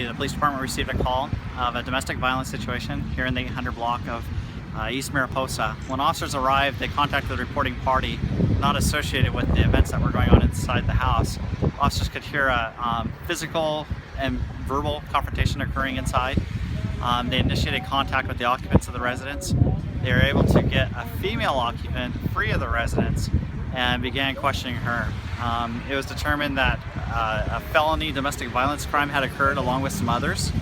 the police department received a call of a domestic violence situation here in the 800 block of East Mariposa. When officers arrived, they contacted the reporting party not associated with the events that were going on inside the house. Officers could hear a physical and verbal confrontation occurring inside. They initiated contact with the occupants of the residence. They were able to get a female occupant free of the residence and began questioning her. It was determined that a felony domestic violence crime had occurred along with some others.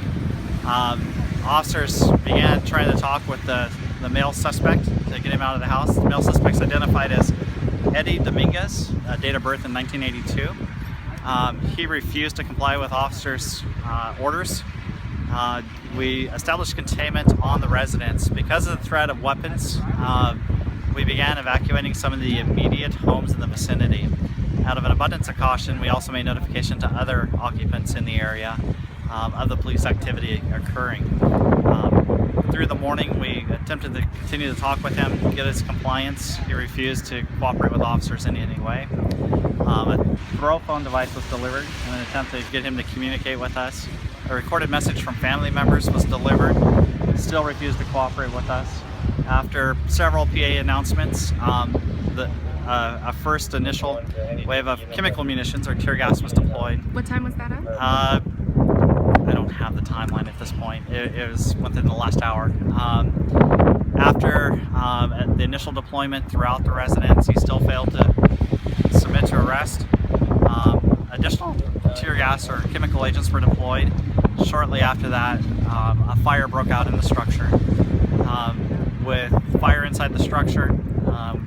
Officers began trying to talk with the male suspect to get him out of the house. The male suspect's identified as Eddie Dominguez, date of birth in 1982. He refused to comply with officers' orders. We established containment on the residence. Because of the threat of weapons, we began evacuating some of the immediate homes in the vicinity. Out of an abundance of caution, we also made notification to other occupants in the area of the police activity occurring. Through the morning, we attempted to continue to talk with him, get his compliance. He refused to cooperate with officers in any way. A throw phone device was delivered in an attempt to get him to communicate with us. A recorded message from family members was delivered. Still refused to cooperate with us. After several PA announcements, a first initial wave of chemical munitions or tear gas was deployed. What time was that at? I don't have the timeline at this point. It was within the last hour. After the initial deployment throughout the residence, he still failed to submit to arrest. Additional tear gas or chemical agents were deployed. Shortly after that, a fire broke out in the structure. With fire inside the structure,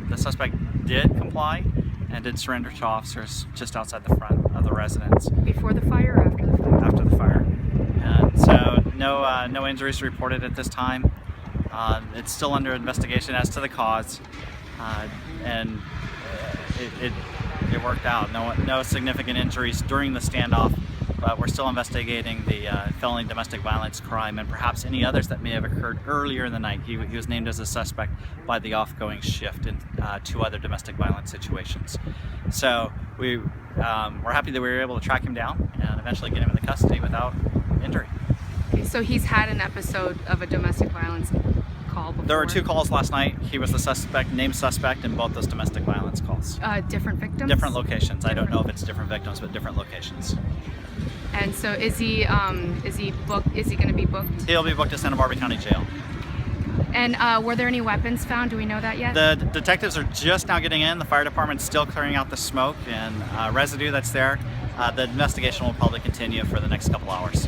the suspect did comply and did surrender to officers just outside the front of the residence. Before the fire or after the fire? After the fire. And so no injuries reported at this time. It's still under investigation as to the cause, and it worked out. No significant injuries during the standoff, but we're still investigating the felony domestic violence crime and perhaps any others that may have occurred earlier in the night. He was named as a suspect by the off-going shift in two other domestic violence situations. So we're happy that we were able to track him down and eventually get him into custody without injury. Okay, so he's had an episode of a domestic violence call before? There were 2 calls last night. He was the named suspect in both those domestic violence calls. Different victims? Different locations. I don't know if it's different victims, but different locations. And so is he booked? Is he going to be booked? He'll be booked to Santa Barbara County Jail. And were there any weapons found? Do we know that yet? The detectives are just now getting in. The fire department's still clearing out the smoke and residue that's there. The investigation will probably continue for the next couple hours.